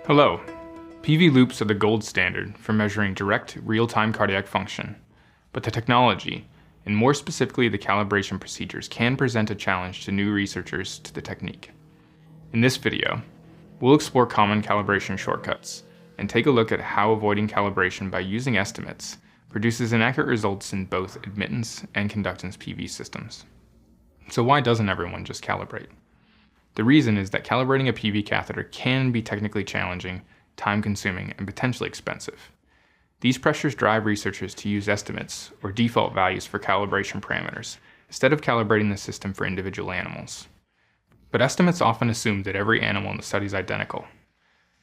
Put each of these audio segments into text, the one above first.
Hello. PV loops are the gold standard for measuring direct, real-time cardiac function, but the technology, and more specifically the calibration procedures, can present a challenge to new researchers to the technique. In this video, we'll explore common calibration shortcuts, and take a look at how avoiding calibration by using estimates produces inaccurate results in both admittance and conductance PV systems. So why doesn't everyone just calibrate? The reason is that calibrating a PV catheter can be technically challenging, time-consuming, and potentially expensive. These pressures drive researchers to use estimates, or default values for calibration parameters, instead of calibrating the system for individual animals. But estimates often assume that every animal in the study is identical.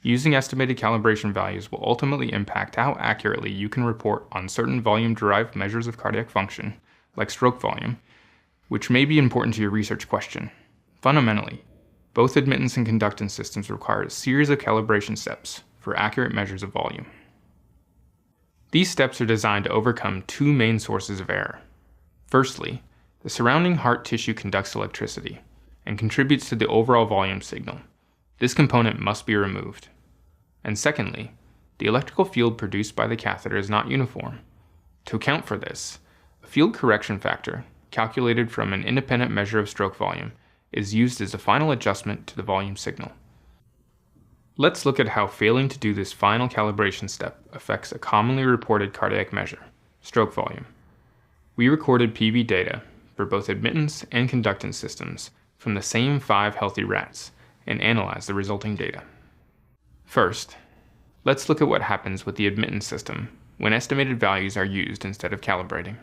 Using estimated calibration values will ultimately impact how accurately you can report on certain volume-derived measures of cardiac function, like stroke volume, which may be important to your research question. Fundamentally, both admittance and conductance systems require a series of calibration steps for accurate measures of volume. These steps are designed to overcome two main sources of error. Firstly, the surrounding heart tissue conducts electricity and contributes to the overall volume signal. This component must be removed. And secondly, the electrical field produced by the catheter is not uniform. To account for this, a field correction factor, calculated from an independent measure of stroke volume, is used as a final adjustment to the volume signal. Let's look at how failing to do this final calibration step affects a commonly reported cardiac measure, stroke volume. We recorded PV data for both admittance and conductance systems from the same 5 healthy rats and analyzed the resulting data. First, let's look at what happens with the admittance system when estimated values are used instead of calibrating.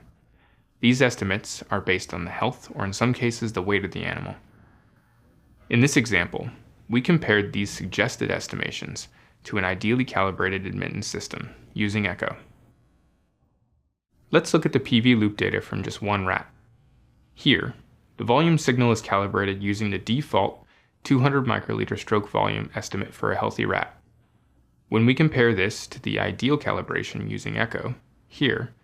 These estimates are based on the health, or in some cases the weight of the animal. In this example, we compared these suggested estimations to an ideally calibrated admittance system using echo. Let's look at the PV loop data from just one rat. Here, the volume signal is calibrated using the default 200 microliter stroke volume estimate for a healthy rat. When we compare this to the ideal calibration using echo, here,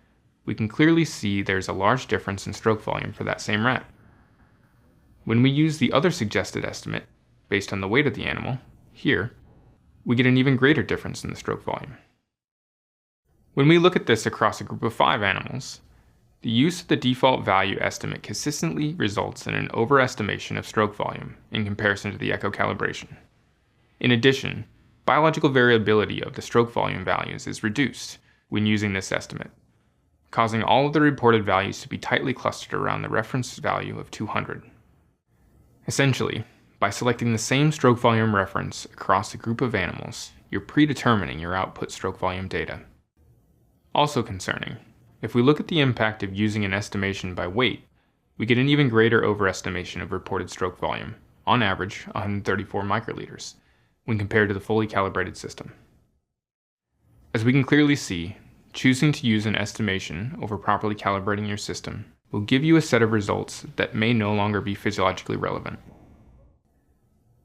we can clearly see there's a large difference in stroke volume for that same rat. When we use the other suggested estimate, based on the weight of the animal, here, we get an even greater difference in the stroke volume. When we look at this across a group of 5 animals, the use of the default value estimate consistently results in an overestimation of stroke volume in comparison to the echo calibration. In addition, biological variability of the stroke volume values is reduced when using this estimate, causing all of the reported values to be tightly clustered around the reference value of 200. Essentially, by selecting the same stroke volume reference across a group of animals, you're predetermining your output stroke volume data. Also concerning, if we look at the impact of using an estimation by weight, we get an even greater overestimation of reported stroke volume, on average 134 microliters, when compared to the fully calibrated system. As we can clearly see, choosing to use an estimation over properly calibrating your system will give you a set of results that may no longer be physiologically relevant.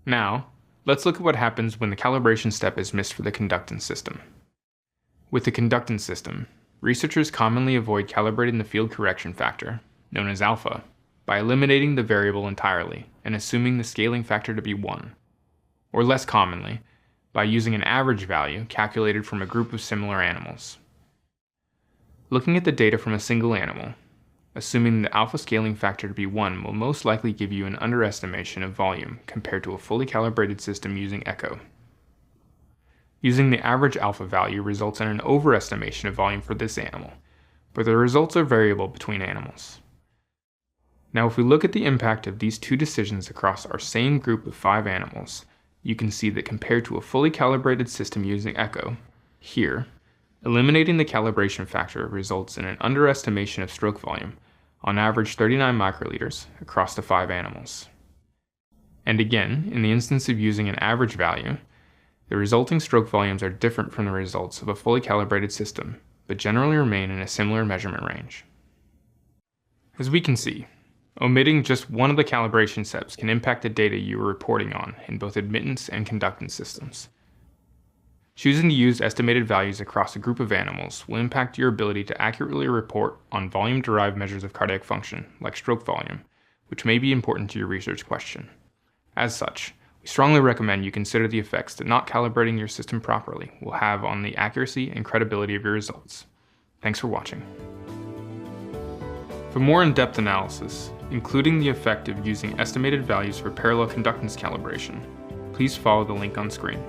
Now, let's look at what happens when the calibration step is missed for the conductance system. With the conductance system, researchers commonly avoid calibrating the field correction factor, known as alpha, by eliminating the variable entirely and assuming the scaling factor to be 1, or less commonly, by using an average value calculated from a group of similar animals. Looking at the data from a single animal, assuming the alpha scaling factor to be 1 will most likely give you an underestimation of volume compared to a fully calibrated system using echo. Using the average alpha value results in an overestimation of volume for this animal, but the results are variable between animals. Now if we look at the impact of these two decisions across our same group of 5 animals, you can see that compared to a fully calibrated system using echo, here, eliminating the calibration factor results in an underestimation of stroke volume, on average 39 microliters, across the 5 animals. And again, in the instance of using an average value, the resulting stroke volumes are different from the results of a fully calibrated system, but generally remain in a similar measurement range. As we can see, omitting just one of the calibration steps can impact the data you are reporting on in both admittance and conductance systems. Choosing to use estimated values across a group of animals will impact your ability to accurately report on volume-derived measures of cardiac function, like stroke volume, which may be important to your research question. As such, We strongly recommend you consider the effects that not calibrating your system properly will have on the accuracy and credibility of your results. Thanks for watching. For more in-depth analysis, including the effect of using estimated values for parallel conductance calibration, please follow the link on screen.